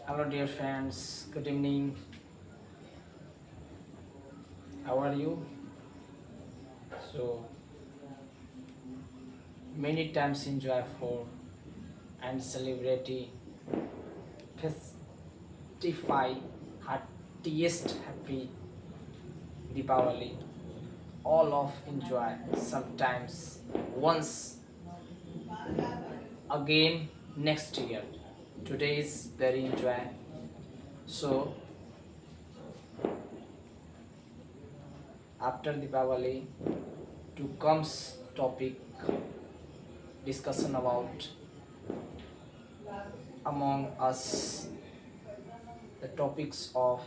Hello, dear friends. Good evening. How are you? So, many times in joyful and celebrity festify heartiest happy Deepavali. All of enjoy. Sometimes once again next year. Today is very enjoy. So after Deepavali, to comes topic discussion about among us the topics of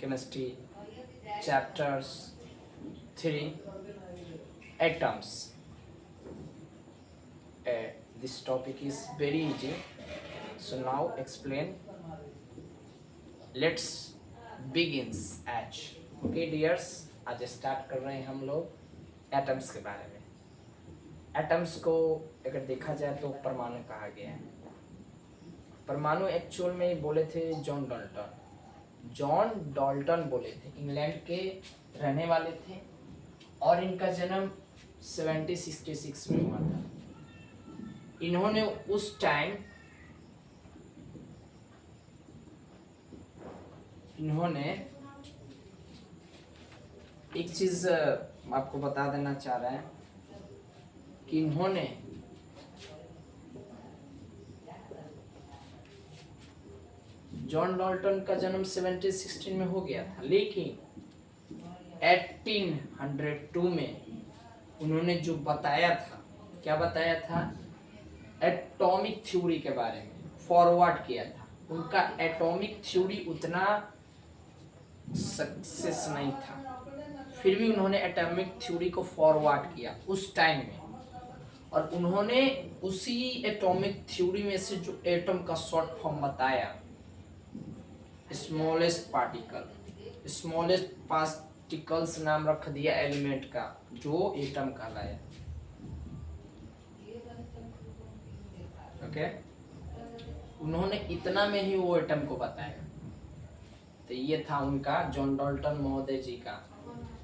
chemistry chapters 3 atoms. This topic is very easy, so now explain. Let's begins आज. Okay dears, आज start कर रहे हैं हम लोग atoms के बारे में. एटम्स को अगर देखा जाए तो परमाणु कहा गया है. परमाणु एक्चुअल में बोले थे जॉन डॉल्टन बोले थे. इंग्लैंड के रहने वाले थे और इनका जन्म 1766 में हुआ था. इन्होंने उस टाइम एक चीज आपको बता देना चाह रहा है कि इन्होंने जॉन डॉल्टन का जन्म 1716 में हो गया था, लेकिन 1802 में उन्होंने जो बताया था, क्या बताया था, एटॉमिक थ्योरी के बारे में फॉरवर्ड किया था. उनका एटॉमिक थ्योरी उतना सक्सेस नहीं था, फिर भी उन्होंने एटॉमिक थ्योरी को फॉरवर्ड किया उस टाइम में. और उन्होंने उसी एटॉमिक थ्योरी में से जो एटम का शॉर्ट फॉर्म बताया, स्मॉलेस्ट पार्टिकल्स नाम रख दिया एलिमेंट का, जो एटम कहलाया. ओके, उन्होंने इतना में ही वो एटम को बताया. तो ये था उनका जॉन डॉल्टन महोदय जी का.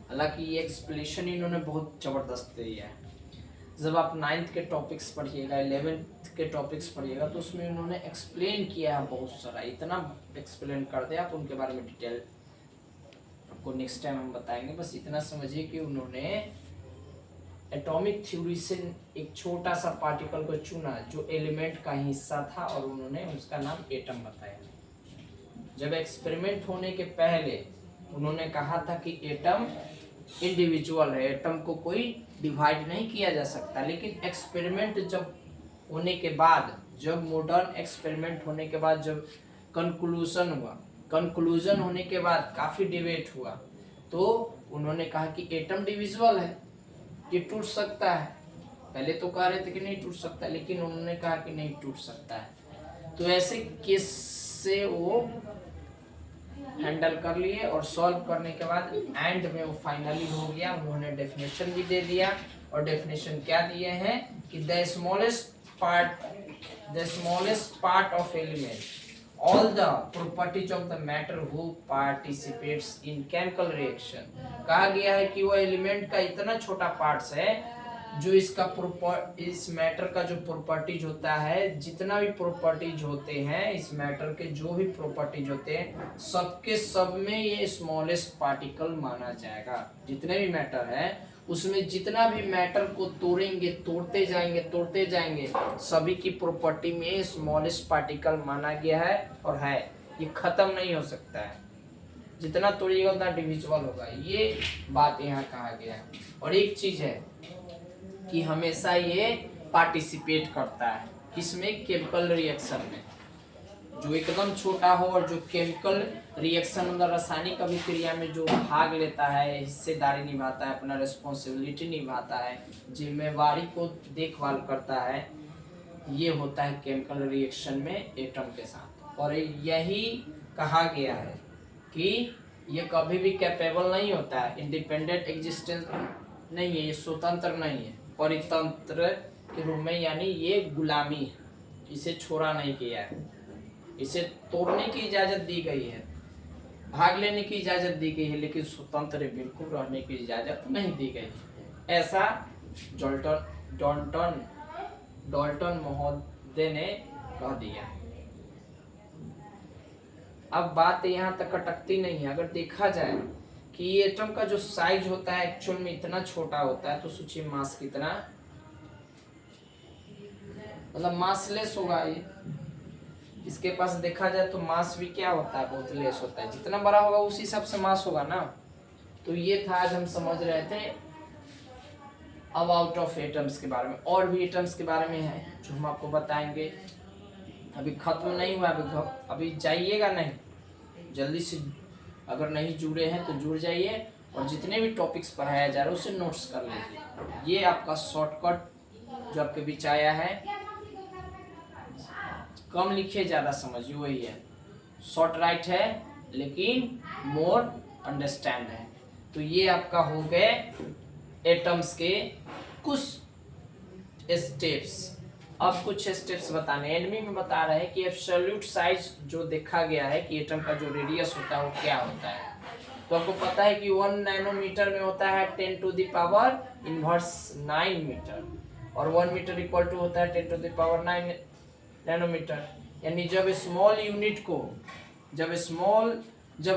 हालांकि ये एक्सप्लेनेशन इन्होंने बहुत जबरदस्त दिया है. जब आप 9th के टॉपिक्स पढ़िएगा, 11th के टॉपिक्स पढ़िएगा, तो उसमें उन्होंने एक्सप्लेन किया है बहुत सारा. इतना एक्सप्लेन कर दे आप उनके बारे में डिटेल, आपको नेक्स्ट टाइम हम बताएंगे. बस इतना समझिए कि उन्होंने एटॉमिक थ्योरी से एक छोटा सा पार्टिकल को चुना जो एलिमेंट का हिस्सा था और उन्होंने उसका नाम एटम बताया. जब एक्सपेरिमेंट होने के पहले उन्होंने कहा था कि एटम इंडिविजुअल है, एटम को कोई डिवाइड नहीं किया जा सकता. लेकिन एक्सपेरिमेंट जब होने के बाद, जब मॉडर्न एक्सपेरिमेंट होने के बाद, जब कंक्लूजन होने के बाद काफ़ी डिबेट हुआ, तो उन्होंने कहा कि एटम डिविजुअल है, ये टूट सकता है. पहले तो कह रहे थे कि नहीं टूट सकता, लेकिन उन्होंने कहा कि नहीं टूट सकता है. तो ऐसे केस से वो हैंडल कर लिए और सॉल्व करने के बाद एंड में वो फाइनली हो गया. उन्होंने डेफिनेशन भी दे दिया. और डेफिनेशन क्या दिए हैं कि the smallest part of element, all the properties of the matter who participates in chemical reaction. कहा गया है कि वो एलिमेंट का इतना छोटा पार्ट्स है जो इस मैटर का जो प्रॉपर्टीज होता है, जितना भी प्रॉपर्टीज होते हैं इस मैटर के, जो भी प्रॉपर्टीज होते हैं, सबके सब में ये स्मॉलेस्ट पार्टिकल माना जाएगा. जितने भी मैटर है उसमें जितना भी मैटर को तोड़ते जाएंगे, सभी की प्रॉपर्टी में स्मॉलेस्ट पार्टिकल माना गया है. और है, ये खत्म नहीं हो सकता है. जितना तोड़िएगा उतना डिविजिबल होगा. ये बात यहाँ कहा गया है. और एक चीज है कि हमेशा ये पार्टिसिपेट करता है किसमें, केमिकल रिएक्शन में. जो एकदम छोटा हो और जो केमिकल रिएक्शन मतलब रासायनिक अभिक्रिया में जो भाग लेता है, हिस्सेदारी निभाता है, अपना रिस्पॉन्सिबिलिटी निभाता है, जिम्मेवारी को देखभाल करता है, ये होता है केमिकल रिएक्शन में एटम के साथ. और यही कहा गया है कि ये कभी भी कैपेबल नहीं होता है, इंडिपेंडेंट एग्जिस्टेंस नहीं है, ये स्वतंत्र नहीं है, परितंत्र के रूप में, यानी ये गुलामी है, इसे छोड़ा नहीं किया है. इसे तोड़ने की इजाजत दी गई है, भाग लेने की इजाजत दी गई है, लेकिन स्वतंत्र बिल्कुल रहने की इजाजत नहीं दी गई। ऐसा डॉल्टन महोदय ने कह दिया। अब बात यहाँ तक अटकती नहीं है। अगर देखा जाए कि ये एटम का जो साइज होता है एक्चुअल में इतना छोटा होता है, तो सोचिए मास कितना, मतलब मासलेस होगा ये। इसके पास देखा जाए तो मास भी क्या होता है, बहुत लेस होता है। जितना बड़ा होगा उसी हिसाब से मास होगा ना। तो ये था, आज हम समझ रहे थे अबाउट ऑफ एटम्स के बारे में। और भी एटम्स के बारे में है जो हम आपको बताएंगे। अभी खत्म नहीं हुआ, अभी जाइएगा नहीं, जल्दी से अगर नहीं जुड़े हैं तो जुड़ जाइए, और जितने भी टॉपिक्स पढ़ाया जा रहा है उसे नोट्स कर लीजिए। ये आपका शॉर्टकट जो आपके बीच आया है, कम लिखिए ज़्यादा समझिए, वही है। शॉर्ट राइट है लेकिन मोर अंडरस्टैंड है। तो ये आपका हो गए एटम्स के कुछ स्टेप्स। अब कुछ स्टेप्स बताने, एनमी में बता रहे हैं कि एब्सोल्यूट साइज जो देखा गया है कि एटम का जो रेडियस होता है वो क्या होता है। तो आपको पता है कि 1 नैनोमीटर में होता है 10 to the power inverse 9 meter, और 1 मीटर इक्वल टू होता है 10 टू द पावर 9 नैनोमीटर। यानी जब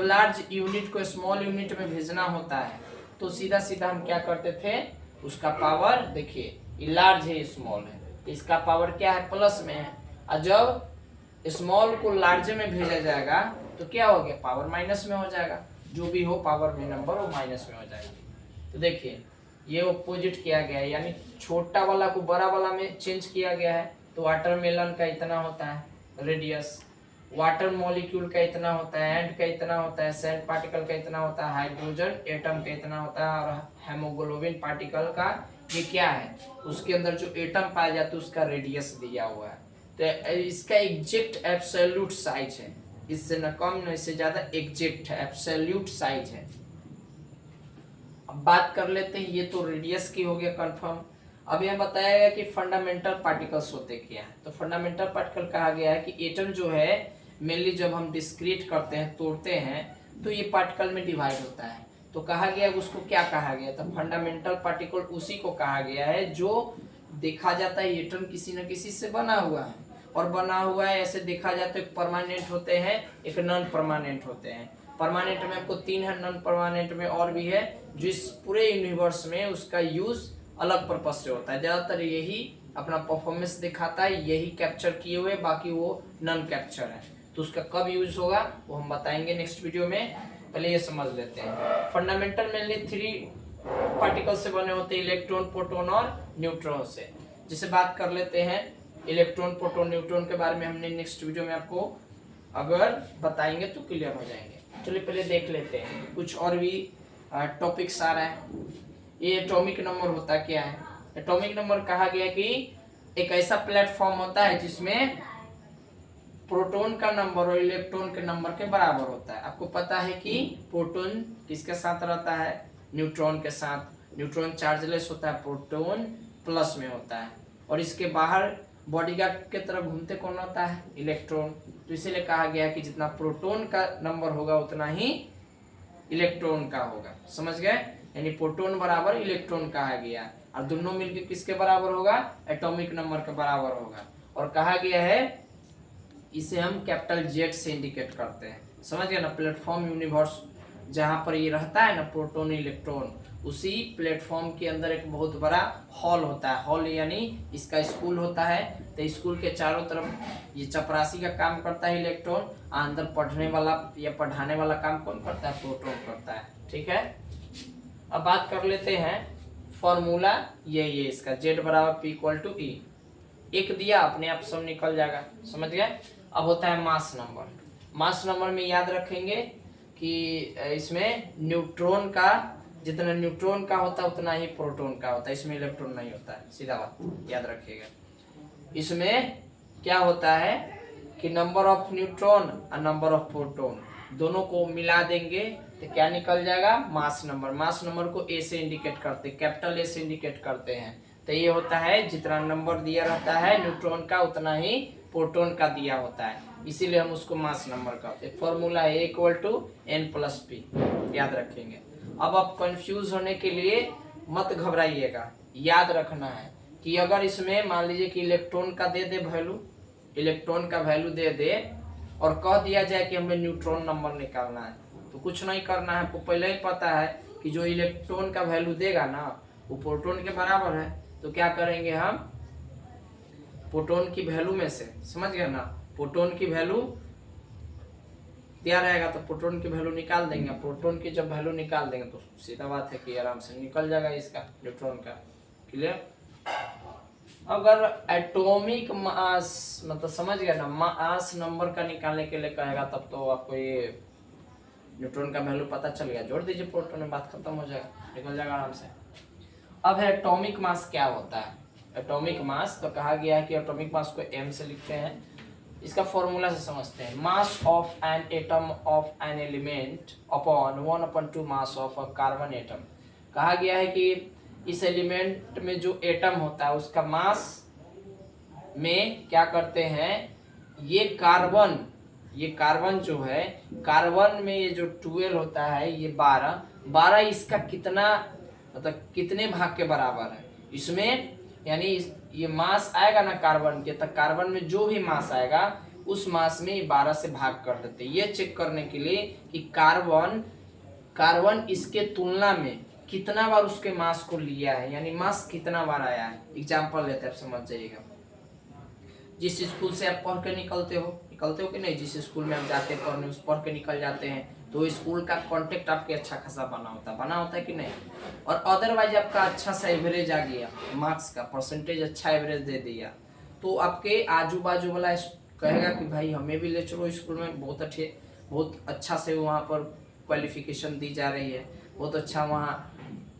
लार्ज यूनिट को स्मॉल यूनिट में भेजना होता है तो सीधा सीधा हम क्या करते थे, उसका पावर देखिए, ये लार्ज है, स्मॉल है, इसका पावर क्या है, प्लस में है। और जब स्मॉल को लार्ज में भेजा जाएगा तो क्या हो गया, पावर माइनस में हो जाएगा। जो भी हो पावर में नंबर वो माइनस में हो जाएगा। तो देखिए ये ऑपोजिट किया गया है, यानी छोटा वाला को बड़ा वाला में चेंज किया गया है। तो वाटरमेलन का इतना होता है रेडियस, वाटर मॉलिक्यूल का इतना होता है, एंड का इतना होता है, सैंड पार्टिकल का इतना होता है, हाइड्रोजन एटम का इतना होता है, और हेमोग्लोबिन पार्टिकल का ये क्या है, उसके अंदर जो एटम पाया जाता है उसका रेडियस दिया हुआ है। तो इसका एग्जैक्ट एब्सोल्यूट साइज है, इससे न कम न इससे ज्यादा, एग्जैक्ट है, एब्सोल्यूट साइज है। अब बात कर लेते हैं, ये तो रेडियस की हो गया कंफर्म। अब यह बताया गया कि फंडामेंटल पार्टिकल्स होते क्या है। तो फंडामेंटल पार्टिकल कहा गया है कि एटम जो है मेनली जब हम डिस्क्रीट करते हैं, तोड़ते हैं, तो ये पार्टिकल में डिवाइड होता है। तो कहा गया उसको क्या कहा गया था, फंडामेंटल पार्टिकल उसी को कहा गया है जो देखा जाता है एटम किसी न किसी से बना हुआ है, और बना हुआ है ऐसे देखा जाता है, एक परमानेंट होते हैं, एक नॉन परमानेंट होते हैं। परमानेंट में आपको 3 है, नॉन परमानेंट में और भी है, जो इस पूरे यूनिवर्स में उसका यूज अलग पर्पज से होता है। ज्यादातर यही अपना परफॉर्मेंस दिखाता है, यही कैप्चर किए हुए, बाकी वो नॉन कैप्चर है। तो उसका कब यूज होगा वो हम बताएंगे नेक्स्ट वीडियो में। पहले ये समझ लेते हैं, फंडामेंटल मेनली 3 पार्टिकल से बने होते हैं, इलेक्ट्रॉन, प्रोटॉन और न्यूट्रॉन से। जिसे बात कर लेते हैं इलेक्ट्रॉन, प्रोटॉन, न्यूट्रॉन के बारे में हमने नेक्स्ट वीडियो में आपको अगर बताएंगे तो क्लियर हो जाएंगे। चलिए पहले देख लेते हैं, कुछ और भी टॉपिक्स आ रहा है। ये एटॉमिक नंबर होता क्या है। एटॉमिक नंबर कहा गया कि एक ऐसा प्लेटफॉर्म होता है जिसमें प्रोटॉन का नंबर और इलेक्ट्रॉन के नंबर के बराबर होता है। आपको पता है कि प्रोटॉन किसके साथ रहता है, न्यूट्रॉन के साथ। न्यूट्रॉन चार्जलेस होता है, प्रोटॉन प्लस में होता है, और इसके बाहर बॉडीगार्ड के तरफ घूमते कौन होता है, इलेक्ट्रॉन। तो इसीलिए कहा गया कि जितना प्रोटॉन का नंबर होगा उतना ही इलेक्ट्रॉन का होगा। समझ गए, यानी प्रोटॉन बराबर इलेक्ट्रॉन कहा गया, और दोनों मिलकर किसके बराबर होगा, एटॉमिक नंबर के बराबर होगा। और कहा गया है इसे हम कैपिटल जेड से इंडिकेट करते हैं। समझ गए ना, प्लेटफॉर्म यूनिवर्स जहां पर ये रहता है ना, प्रोटॉन इलेक्ट्रॉन, उसी प्लेटफॉर्म के अंदर एक बहुत बड़ा हॉल होता है। हॉल यानी इसका स्कूल होता है। तो स्कूल के चारों तरफ ये चपरासी का काम करता है इलेक्ट्रॉन, अंदर पढ़ने वाला या पढ़ाने वाला काम कौन करता है, प्रोटॉन करता है। ठीक है, अब बात कर लेते हैं फॉर्मूला। ये इसका Z बराबर P इक्वल टू E, एक दिया अपने आप सब निकल जाएगा। समझ गए। अब होता है मास नंबर। मास नंबर में याद रखेंगे कि इसमें न्यूट्रॉन का जितना न्यूट्रॉन का होता है उतना ही प्रोटॉन का होता है, इसमें इलेक्ट्रॉन नहीं होता है, सीधा बात याद रखिएगा। इसमें क्या होता है कि नंबर ऑफ न्यूट्रॉन और नंबर ऑफ प्रोटॉन दोनों को मिला देंगे तो क्या निकल जाएगा, मास नंबर। मास नंबर को ए से इंडिकेट करते हैं, कैपिटल ए से इंडिकेट करते हैं। तो ये होता है जितना नंबर दिया रहता है न्यूट्रॉन का उतना ही प्रोटॉन का दिया होता है, इसीलिए हम उसको मास नंबर कहते हैं। फॉर्मूला है इक्वल टू n+p, याद रखेंगे। अब आप कंफ्यूज होने के लिए मत घबराइएगा, याद रखना है कि अगर इसमें मान लीजिए कि इलेक्ट्रॉन का दे दे वैल्यू, इलेक्ट्रॉन का वैल्यू दे दे और कह दिया जाए कि हमें न्यूट्रॉन नंबर निकालना है, तो कुछ नहीं करना है, आपको पहले ही पता है कि जो इलेक्ट्रॉन का वैल्यू देगा ना वो प्रोटॉन के बराबर है। तो क्या करेंगे हम, प्रोटॉन की वैल्यू में से, समझ गए ना, प्रोटॉन की वैल्यू दिया रहेगा तो प्रोटॉन की वैल्यू निकाल देंगे। प्रोटॉन की जब वैल्यू निकाल देंगे तो सीधा बात है कि आराम से निकल जाएगा इसका न्यूट्रॉन का। क्लियर। अगर एटॉमिक मास मतलब समझ गया ना, मास नंबर का निकालने के लिए कहेगा तब तो आपको ये न्यूट्रॉन का वैल्यू पता चल गया, जोड़ दीजिए प्रोटॉन में, बात खत्म हो जाएगा, निकल जाएगा आराम से। अब है एटॉमिक मास क्या होता है। एटॉमिक मास तो कहा गया है कि एटॉमिक मास को m से लिखते हैं, इसका फॉर्मूला से समझते हैं। Mass of an atom of an element upon 1/2 mass of a carbon atom. कहा गया है कि इस एलिमेंट में जो एटम होता है उसका मास में क्या करते हैं, ये कार्बन जो है, कार्बन में ये जो 12 होता है, ये 12 इसका कितना मतलब कितने भाग के बराबर है इसमें, यानी ये मास आएगा ना कार्बन के, तो कार्बन में जो भी मास आएगा उस मास में 12 से भाग कर देते हैं। ये चेक करने के लिए कि कार्बन इसके तुलना में कितना बार उसके मास को लिया है, यानी मास कितना बार आया है। एग्जाम्पल लेते हैं, आप समझ जाइएगा। जिस स्कूल से आप पढ़ के निकलते हो कि नहीं, जिस स्कूल में आप जाते हैं पढ़ने, उस पढ़ के निकल जाते हैं तो स्कूल का कॉन्टेक्ट आपके अच्छा खासा बना होता है कि नहीं। और अदरवाइज आपका अच्छा सा एवरेज आ गया, मार्क्स का परसेंटेज अच्छा एवरेज दे दिया, तो आपके आजू बाजू वाला कहेगा कि भाई हमें भी ले चलो स्कूल में, बहुत अच्छा से वहाँ पर क्वालिफिकेशन दी जा रही है, बहुत अच्छा वहाँ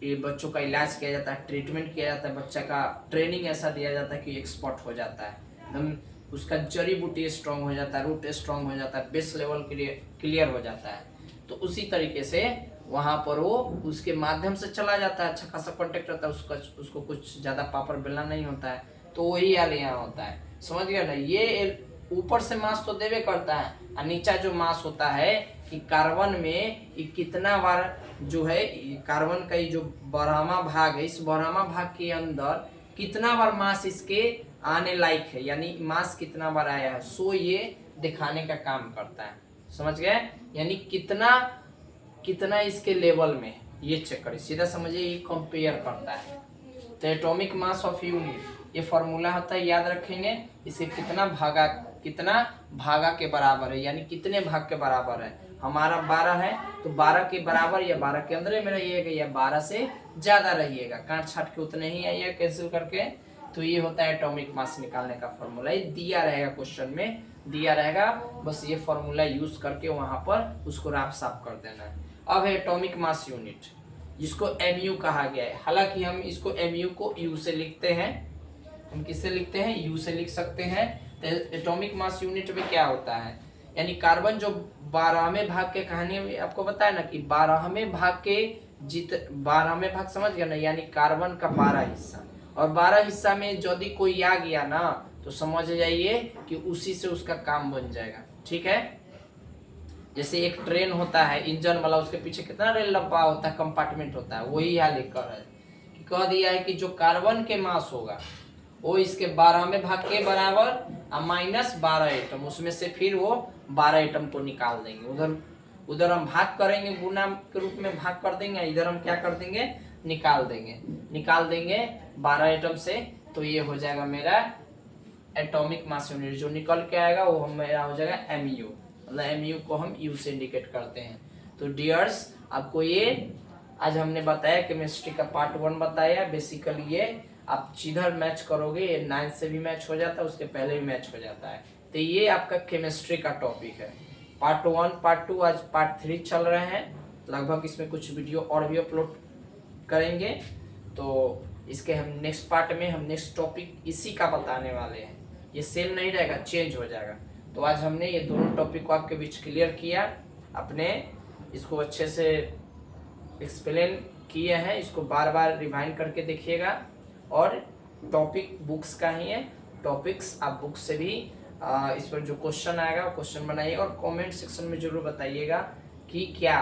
ये बच्चों का इलाज किया जाता है, ट्रीटमेंट किया जाता है, बच्चा का ट्रेनिंग ऐसा दिया जाता है कि एक्सपर्ट हो जाता है, एकदम उसका जड़ी बूटी स्ट्रांग हो जाता है, रूट स्ट्रांग हो जाता है, बेस लेवल क्लियर हो जाता है। तो उसी तरीके से वहाँ पर वो उसके माध्यम से चला जाता है, अच्छा खासा कॉन्टेक्ट रहता है, उसको कुछ ज़्यादा पापड़ बेलना नहीं होता है, तो वही हाल यहाँ होता है। समझ गया ना, ये ऊपर से मास तो देवे करता है और नीचा जो मास होता है कि कार्बन में ये कितना बार जो है, कार्बन का ये जो 12वां भाग है, इस 12वां भाग के अंदर कितना बार मास इसके आने लायक है, यानी मास कितना बार आया है, सो ये दिखाने का काम करता है। समझ गए, यानी कितना इसके लेवल में, ये चेक करिए, सीधा समझिए, ये कंपेयर करता है। तो एटॉमिक मास ऑफ यूनिट ये फॉर्मूला होता है, याद रखेंगे। इसे कितना भागा के बराबर है, यानी कितने भाग के बराबर है। हमारा 12 है तो 12 के बराबर या 12 के अंदर में रहिएगा या 12 से ज्यादा रहिएगा, काट छाट के उतने ही आइए कैंसिल करके। तो ये होता है एटॉमिक मास निकालने का फॉर्मूला, ये दिया रहेगा, क्वेश्चन में दिया रहेगा, बस ये फॉर्मूला यूज करके वहां पर उसको राफ साफ कर देना है। अब है एटॉमिक मास यूनिट, जिसको mu कहा गया है। हालांकि हम इसको mu को u से लिखते हैं, हम किससे लिखते हैं, u से लिख सकते हैं। तो एटॉमिक मास यूनिट में क्या होता है, यानी कार्बन जो 12वें भाग के कहानी में आपको बताया ना कि 12वें भाग समझ गया ना, यानी कार्बन का 12 हिस्सा, और 12 हिस्सा में यदि कोई आ गया ना तो समझ जाइए कि उसी से उसका काम बन जाएगा। ठीक है, जैसे एक ट्रेन होता है इंजन वाला, उसके पीछे कितना रेल लंबा होता है, कंपार्टमेंट होता है, वही यहाँ लिखकर है कि कह दिया है कि जो कार्बन के मास होगा वो इसके 12वें भाग के बराबर -12 एटम, उसमें से फिर वो 12 एटम को निकाल देंगे। उधर हम भाग करेंगे, गुना के रूप में भाग कर देंगे, इधर हम क्या कर देंगे, निकाल देंगे 12 एटम से। तो ये हो जाएगा मेरा एटॉमिक मास यूनिट, जो निकल के आएगा वो मेरा हो जाएगा mu, मतलब mu को हम u से इंडिकेट करते हैं। तो डियर्स, आपको ये आज हमने बताया केमिस्ट्री का पार्ट 1 बताया। बेसिकली ये आप जिधर मैच करोगे, ये 9 से भी मैच हो जाता है, उसके पहले भी मैच हो जाता है। तो ये आपका केमिस्ट्री का टॉपिक है, पार्ट 1 पार्ट 2, आज पार्ट 3 चल रहे हैं। लगभग इसमें कुछ वीडियो और भी अपलोड करेंगे, तो इसके हम नेक्स्ट पार्ट में हम नेक्स्ट टॉपिक इसी का बताने वाले हैं। ये सेम नहीं रहेगा, चेंज हो जाएगा। तो आज हमने ये दोनों टॉपिक को आपके बीच क्लियर किया, अपने इसको अच्छे से एक्सप्लेन किए हैं, इसको बार बार रिवाइंड करके देखिएगा। और टॉपिक बुक्स का ही है, टॉपिक्स आप बुक से भी इस पर जो क्वेश्चन आएगा वो क्वेश्चन बनाइए और कमेंट सेक्शन में जरूर बताइएगा कि क्या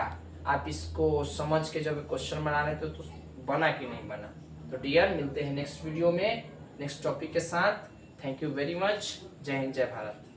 आप इसको समझ के जब क्वेश्चन बना रहे थे तो बना कि नहीं बना। तो डियर, मिलते हैं नेक्स्ट वीडियो में नेक्स्ट टॉपिक के साथ। Thank you very much. जय हिंद, जय भारत।